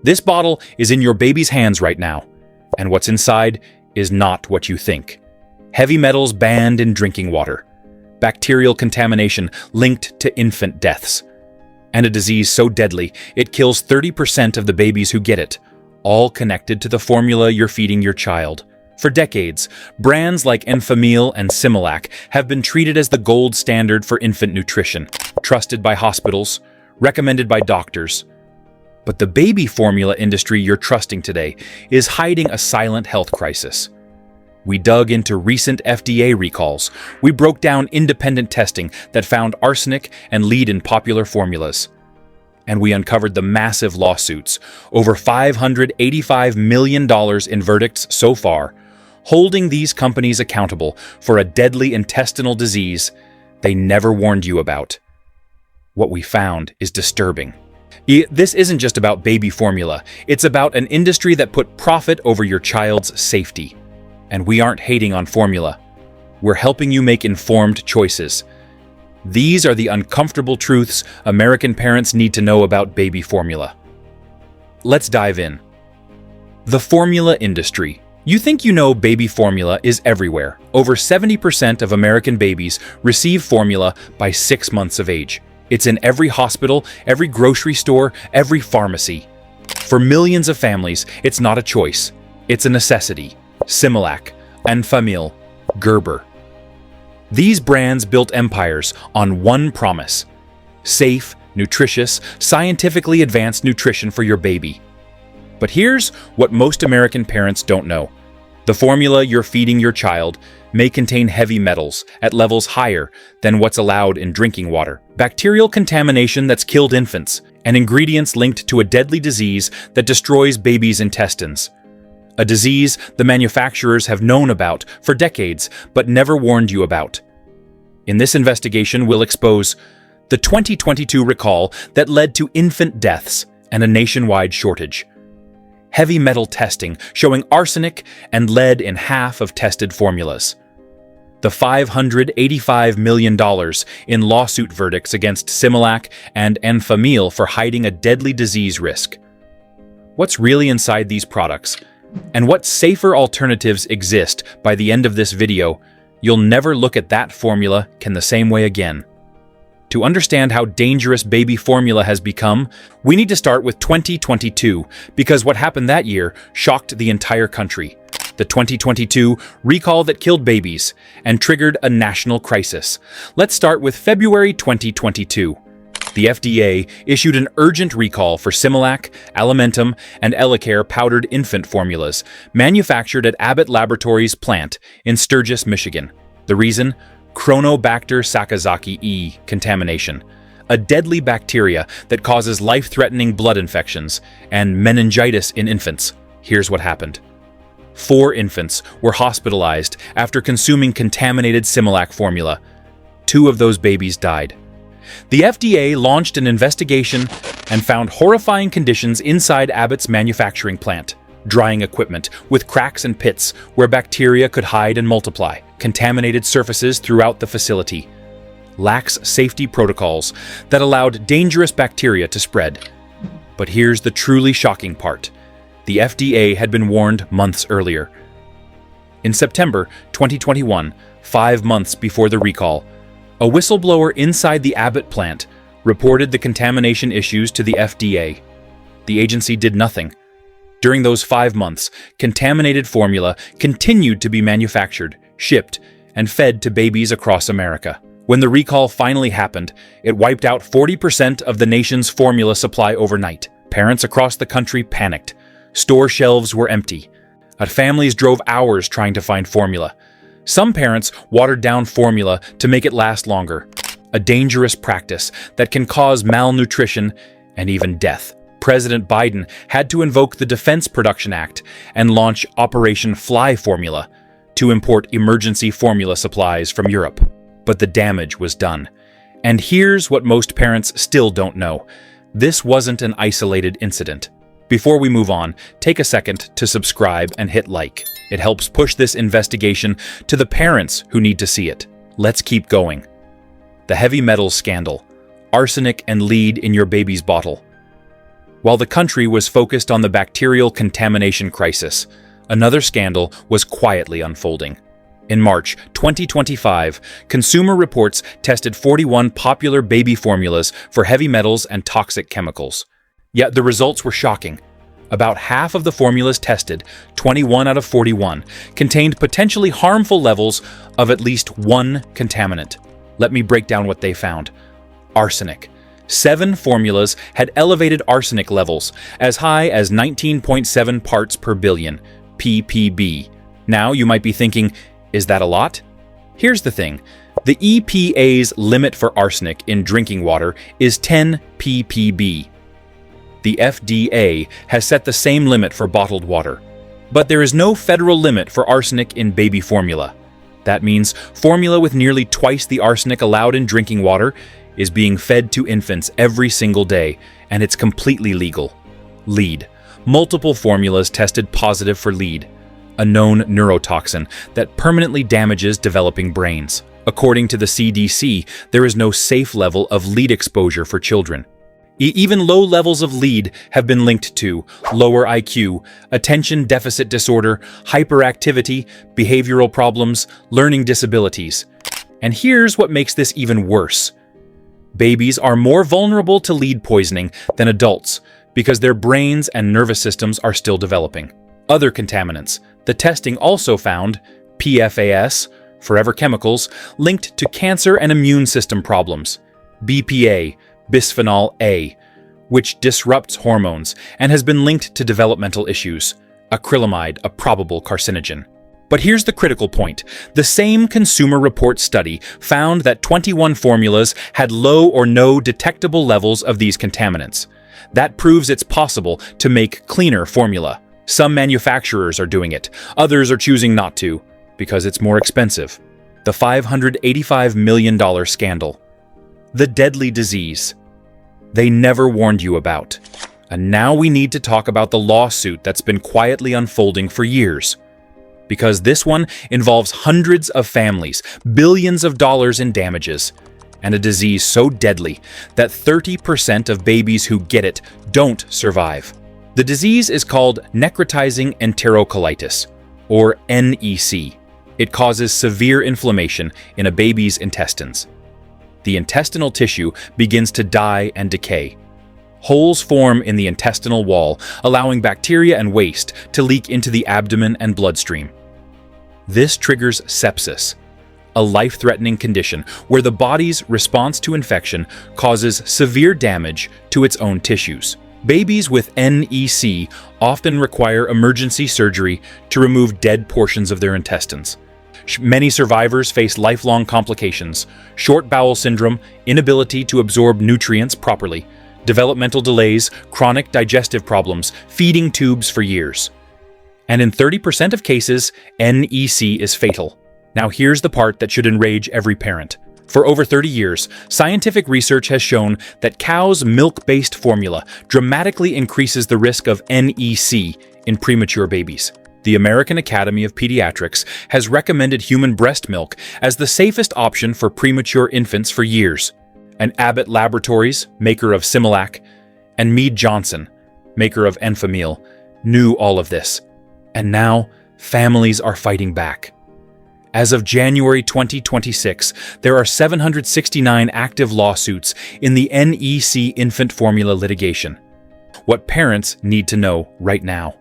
This bottle is in your baby's hands right now, and what's inside is not what you think. Heavy metals banned in drinking water, bacterial contamination linked to infant deaths, and a disease so deadly it kills 30% of the babies who get it, all connected to the formula you're feeding your child. For decades, brands like Enfamil and Similac have been treated as the gold standard for infant nutrition, trusted by hospitals, recommended by doctors. But the baby formula industry you're trusting today is hiding a silent health crisis. We dug into recent FDA recalls. We broke down independent testing that found arsenic and lead in popular formulas. And we uncovered the massive lawsuits, over $585 million in verdicts so far, holding these companies accountable for a deadly intestinal disease they never warned you about. What we found is disturbing. This isn't just about baby formula. It's about an industry that put profit over your child's safety. And we aren't hating on formula. We're helping you make informed choices. These are the uncomfortable truths American parents need to know about baby formula. Let's dive in. The formula industry. You think you know baby formula is everywhere. Over 70% of American babies receive formula by 6 months of age. It's in every hospital, every grocery store, every pharmacy. For millions of families, it's not a choice. It's a necessity. Similac, Enfamil, Gerber. These brands built empires on one promise: safe, nutritious, scientifically advanced nutrition for your baby. But here's what most American parents don't know. The formula you're feeding your child may contain heavy metals at levels higher than what's allowed in drinking water, bacterial contamination that's killed infants, and ingredients linked to a deadly disease that destroys babies' intestines. A disease the manufacturers have known about for decades but never warned you about. In this investigation, we'll expose the 2022 recall that led to infant deaths and a nationwide shortage, heavy metal testing showing arsenic and lead in half of tested formulas, the $585 million in lawsuit verdicts against Similac and Enfamil for hiding a deadly disease risk. What's really inside these products? And what safer alternatives exist? By the end of this video, you'll never look at that formula the same way again. To understand how dangerous baby formula has become, we need to start with 2022, because what happened that year shocked the entire country. The 2022 recall that killed babies and triggered a national crisis. Let's start with February 2022. The FDA issued an urgent recall for Similac, Alimentum, and allege powdered infant formulas manufactured at Abbott Laboratories plant in Sturgis, Michigan. The reason? Chronobacter sakazaki E contamination, a deadly bacteria that causes life-threatening blood infections and meningitis in infants. Here's what happened. 4 infants were hospitalized after consuming contaminated Similac formula. 2 of those babies died. The FDA launched an investigation and found horrifying conditions inside Abbott's manufacturing plant. Drying equipment with cracks and pits where bacteria could hide and multiply, contaminated surfaces throughout the facility, lax safety protocols that allowed dangerous bacteria to spread. But here's the truly shocking part. The FDA had been warned months earlier. In September 2021, 5 months before the recall, a whistleblower inside the Abbott plant reported the contamination issues to the FDA. The agency did nothing. During those 5 months, contaminated formula continued to be manufactured, shipped, and fed to babies across America. When the recall finally happened, it wiped out 40% of the nation's formula supply overnight. Parents across the country panicked. Store shelves were empty. Families drove hours trying to find formula. Some parents watered down formula to make it last longer, a dangerous practice that can cause malnutrition and even death. President Biden had to invoke the Defense Production Act and launch Operation Fly Formula to import emergency formula supplies from Europe. But the damage was done. And here's what most parents still don't know. This wasn't an isolated incident. Before we move on, take a second to subscribe and hit like. It helps push this investigation to the parents who need to see it. Let's keep going. The heavy metals scandal. Arsenic and lead in your baby's bottle. While the country was focused on the bacterial contamination crisis, another scandal was quietly unfolding. In March 2025, Consumer Reports tested 41 popular baby formulas for heavy metals and toxic chemicals. Yet the results were shocking. About half of the formulas tested, 21 out of 41, contained potentially harmful levels of at least one contaminant. Let me break down what they found. Arsenic. 7 formulas had elevated arsenic levels, as high as 19.7 parts per billion, ppb. Now you might be thinking, is that a lot? Here's the thing. The EPA's limit for arsenic in drinking water is 10 ppb. The FDA has set the same limit for bottled water. But there is no federal limit for arsenic in baby formula. That means formula with nearly twice the arsenic allowed in drinking water is being fed to infants every single day, and it's completely legal. Lead. Multiple formulas tested positive for lead, a known neurotoxin that permanently damages developing brains. According to the CDC, there is no safe level of lead exposure for children. Even low levels of lead have been linked to lower IQ, attention deficit disorder, hyperactivity, behavioral problems, learning disabilities. And here's what makes this even worse. Babies are more vulnerable to lead poisoning than adults because their brains and nervous systems are still developing. Other contaminants. The testing also found PFAS, forever chemicals, linked to cancer and immune system problems. BPA, bisphenol A, which disrupts hormones and has been linked to developmental issues. Acrylamide, a probable carcinogen. But here's the critical point. The same Consumer Reports study found that 21 formulas had low or no detectable levels of these contaminants. That proves it's possible to make cleaner formula. Some manufacturers are doing it, others are choosing not to, because it's more expensive. The $585 million scandal. The deadly disease they never warned you about. And now we need to talk about the lawsuit that's been quietly unfolding for years. Because this one involves hundreds of families, billions of dollars in damages, and a disease so deadly that 30% of babies who get it don't survive. The disease is called necrotizing enterocolitis, or NEC. It causes severe inflammation in a baby's intestines. The intestinal tissue begins to die and decay. Holes form in the intestinal wall, allowing bacteria and waste to leak into the abdomen and bloodstream. This triggers sepsis, a life-threatening condition where the body's response to infection causes severe damage to its own tissues. Babies with NEC often require emergency surgery to remove dead portions of their intestines. Many survivors face lifelong complications: short bowel syndrome, inability to absorb nutrients properly, developmental delays, chronic digestive problems, feeding tubes for years. And in 30% of cases, NEC is fatal. Now here's the part that should enrage every parent. For over 30 years, scientific research has shown that cow's milk-based formula dramatically increases the risk of NEC in premature babies. The American Academy of Pediatrics has recommended human breast milk as the safest option for premature infants for years. And Abbott Laboratories, maker of Similac, and Mead Johnson, maker of Enfamil, knew all of this. And now, families are fighting back. As of January 2026, there are 769 active lawsuits in the NEC infant formula litigation. What parents need to know right now.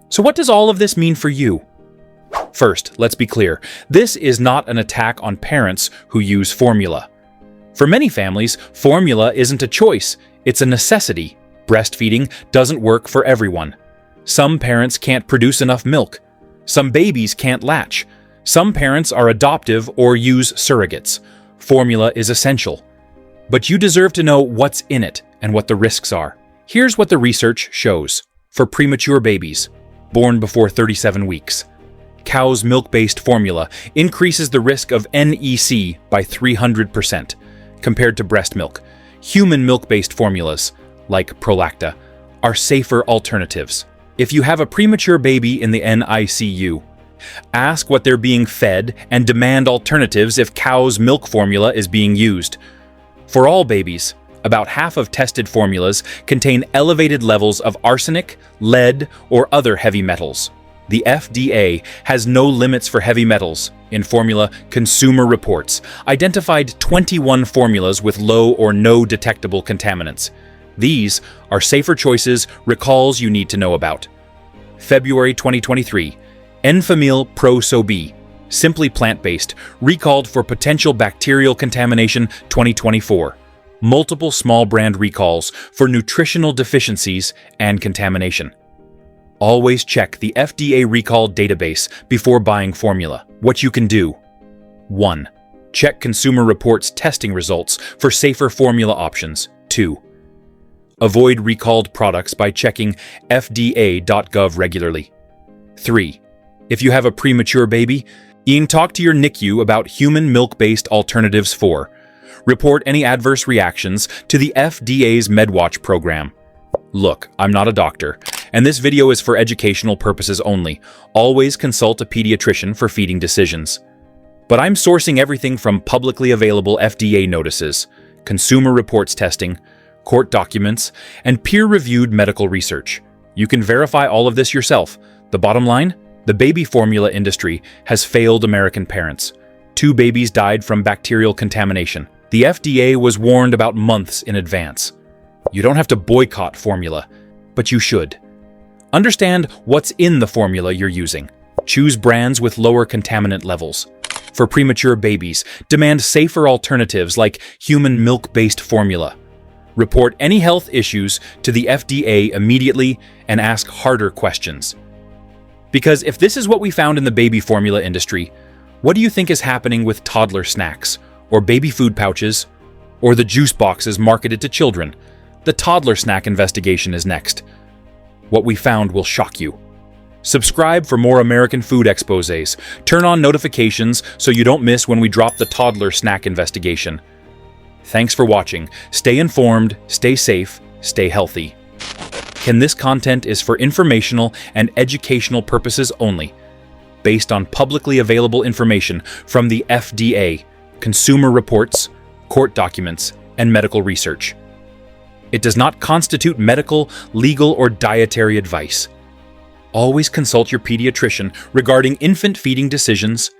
So what does all of this mean for you? First, let's be clear. This is not an attack on parents who use formula. For many families, formula isn't a choice, it's a necessity. Breastfeeding doesn't work for everyone. Some parents can't produce enough milk. Some babies can't latch. Some parents are adoptive or use surrogates. Formula is essential. But you deserve to know what's in it and what the risks are. Here's what the research shows. For premature babies, born before 37 weeks, cow's milk-based formula increases the risk of NEC by 300% compared to breast milk. Human milk-based formulas, like Prolacta, are safer alternatives. If you have a premature baby in the NICU, ask what they're being fed and demand alternatives if cow's milk formula is being used. For all babies, About half of tested formulas contain elevated levels of arsenic, lead, or other heavy metals. The FDA has no limits for heavy metals. In formula, Consumer Reports identified 21 formulas with low or no detectable contaminants. These are safer choices, recalls you need to know about. February 2023, Enfamil Pro Sobi, simply plant-based, recalled for potential bacterial contamination 2024. Multiple small brand recalls for nutritional deficiencies and contamination. Always check the FDA recall database before buying formula. What you can do. 1. Check Consumer Reports testing results for safer formula options. 2. Avoid recalled products by checking fda.gov regularly. 3. If you have a premature baby, talk to your NICU about human milk-based alternatives. 4. Report any adverse reactions to the FDA's MedWatch program. Look, I'm not a doctor, and this video is for educational purposes only. Always consult a pediatrician for feeding decisions. But I'm sourcing everything from publicly available FDA notices, Consumer Reports testing, court documents, and peer-reviewed medical research. You can verify all of this yourself. The bottom line? The baby formula industry has failed American parents. 2 babies died from bacterial contamination. The FDA was warned about months in advance. You don't have to boycott formula, but you should. Understand what's in the formula you're using. Choose brands with lower contaminant levels. For premature babies, demand safer alternatives like human milk-based formula. Report any health issues to the FDA immediately and ask harder questions. Because if this is what we found in the baby formula industry, what do you think is happening with toddler snacks, or baby food pouches, or the juice boxes marketed to children? The toddler snack investigation is next. What we found will shock you. Subscribe for more American food exposés. Turn on notifications so you don't miss when we drop the toddler snack investigation. Thanks for watching. Stay informed, stay safe, stay healthy. This content is for informational and educational purposes only, based on publicly available information from the FDA, Consumer Reports, court documents, and medical research. It does not constitute medical, legal, or dietary advice. Always consult your pediatrician regarding infant feeding decisions,